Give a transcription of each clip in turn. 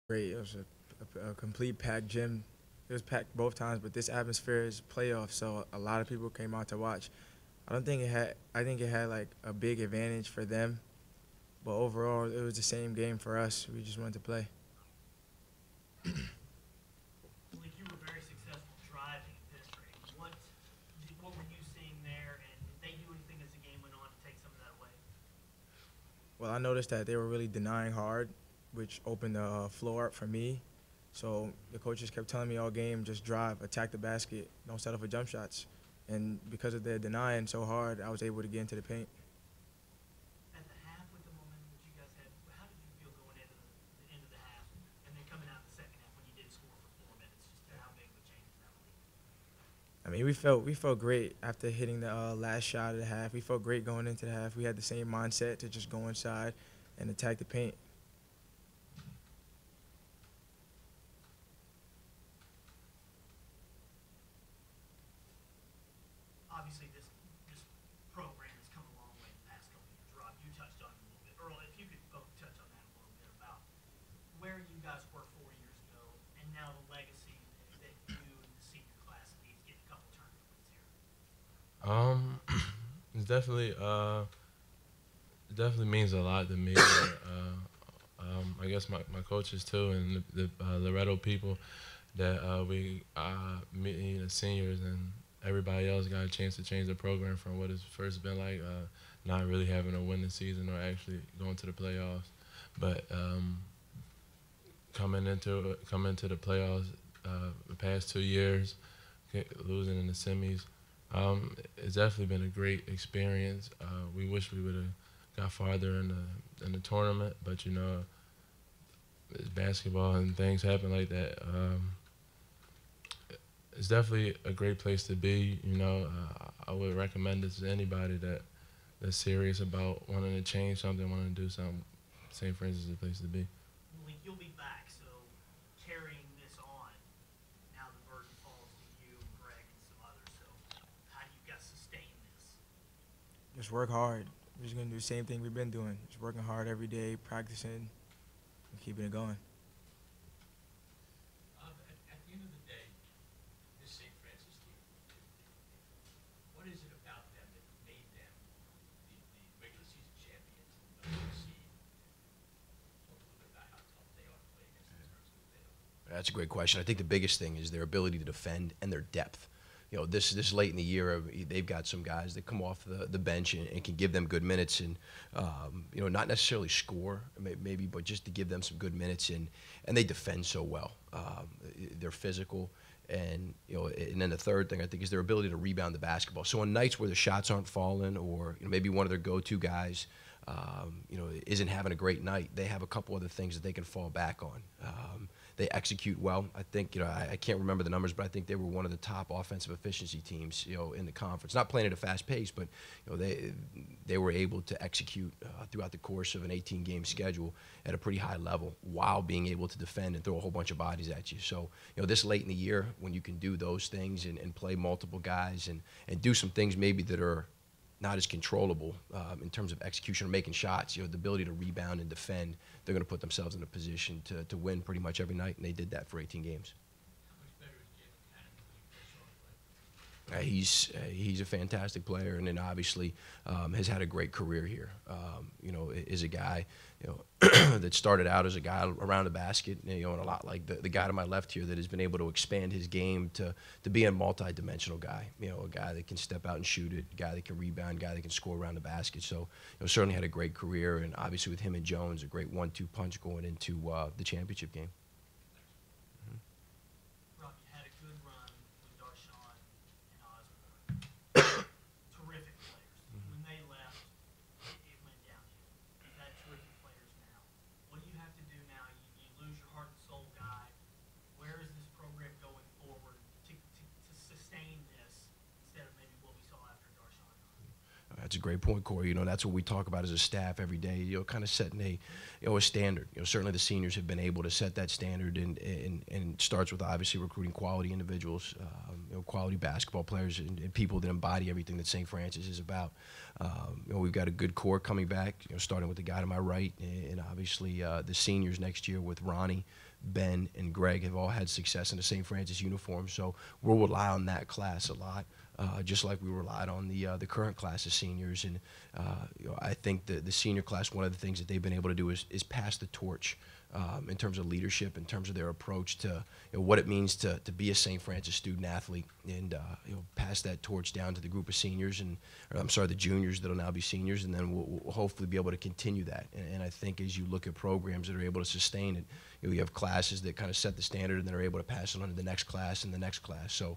Great. It was a complete packed gym. It was packed both times, but this atmosphere is playoff, so a lot of people came out to watch. I don't think it had. I think it had like a big advantage for them, but overall, it was the same game for us. We just wanted to play. Like you were very successful driving at this rate. What were you seeing there, and did they do anything as the game went on to take some of that away? Well, I noticed that they were really denying hard, which opened the floor up for me. So the coaches kept telling me all game, just drive, attack the basket, don't settle for jump shots. And because of their denying so hard, I was able to get into the paint. At the half, with the momentum that you guys had, how did you feel going into the end of the half, and then coming out in the second half when you did score for 4 minutes? Just how big of a change did that lead? I mean, we felt great after hitting the last shot of the half. We felt great going into the half. We had the same mindset to just go inside and attack the paint. Obviously, this program has come a long way in the past couple of years. Rob, you touched on it a little bit. Earl, if you could both touch on that a little bit about where you guys were 4 years ago, and now the legacy that you and the senior class needs getting a couple tournament wins here. Um, it's definitely means a lot to me. I guess my coaches too, and the Loretto people that we me the seniors and everybody else got a chance to change the program from what it's first been like, not really having a winning season or actually going to the playoffs, but coming to the playoffs the past 2 years, losing in the semis. It's definitely been a great experience. We wish we would have got farther in the tournament, but you know, it's basketball and things happen like that. It's definitely a great place to be. You know, I would recommend this to anybody that's serious about wanting to change something, wanting to do something. St. Francis is a place to be. Malik, you'll be back, so carrying this on, now the burden falls to you, Greg, and some others. So how do you guys sustain this? Just work hard. We're just gonna do the same thing we've been doing. Just working hard every day, practicing, and keeping it going. At the end of the day, this St. Francis team, what is it about them that made them the regular season champions and the seed? Talk a little bit about how tough they are to play against in terms of what they do. That's a great question. I think the biggest thing is their ability to defend and their depth. You know, this late in the year, they've got some guys that come off the bench and can give them good minutes and, you know, not necessarily score maybe, but just to give them some good minutes and they defend so well. They're physical. And, you know, and then the third thing I think is their ability to rebound the basketball. So on nights where the shots aren't falling or, you know, maybe one of their go-to guys, you know, isn't having a great night, they have a couple other things that they can fall back on. They execute well. I think, you know, I can't remember the numbers, but I think they were one of the top offensive efficiency teams, you know, in the conference. Not playing at a fast pace, but, you know, they were able to execute throughout the course of an 18-game schedule at a pretty high level while being able to defend and throw a whole bunch of bodies at you. So, you know, this late in the year when you can do those things and play multiple guys and do some things maybe that are not as controllable in terms of execution or making shots, you know, the ability to rebound and defend, they're going to put themselves in a position to win pretty much every night, and they did that for 18 games. How much better is Jalen Cannon when you first saw him play? He's a fantastic player, and then obviously has had a great career here. You know, is a guy, you know, that started out as a guy around the basket, you know, and a lot like the guy to my left here that has been able to expand his game to be a multi-dimensional guy. You know, a guy that can step out and shoot it, a guy that can rebound, a guy that can score around the basket. So, you know, certainly had a great career, and obviously with him and Jones, a great 1-2 punch going into the championship game. Rob, you had a good run with Darshawn and Osborne. Terrific players. When they left, it went downhill. You've had terrific players now. What do you have to do now? You lose your heart and soul guy. Where is this program going forward to sustain this instead of maybe what we saw after Darshawn? That's a great point, Corey. You know, that's what we talk about as a staff every day. You know, kind of setting a standard. You know, certainly the seniors have been able to set that standard, and it starts with obviously recruiting quality individuals, you know, quality basketball players, and people that embody everything that St. Francis is about. You know, we've got a good core coming back. You know, starting with the guy to my right, and obviously the seniors next year with Ronnie, Ben and Greg have all had success in the St. Francis uniform, so we'll rely on that class a lot. Just like we relied on the current class of seniors, and I think the senior class, one of the things that they've been able to do is pass the torch in terms of leadership, in terms of their approach to what it means to be a St. Francis student athlete, and pass that torch down to the group of seniors, the juniors that'll now be seniors, and then we'll hopefully be able to continue that. And I think as you look at programs that are able to sustain it, you have classes that kind of set the standard and then are able to pass it on to the next class and the next class. So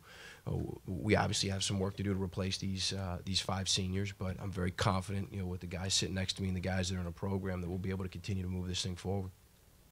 we obviously have some work to do to replace these 5 seniors, but I'm very confident, with the guys sitting next to me and the guys that are in a program, that we'll be able to continue to move this thing forward.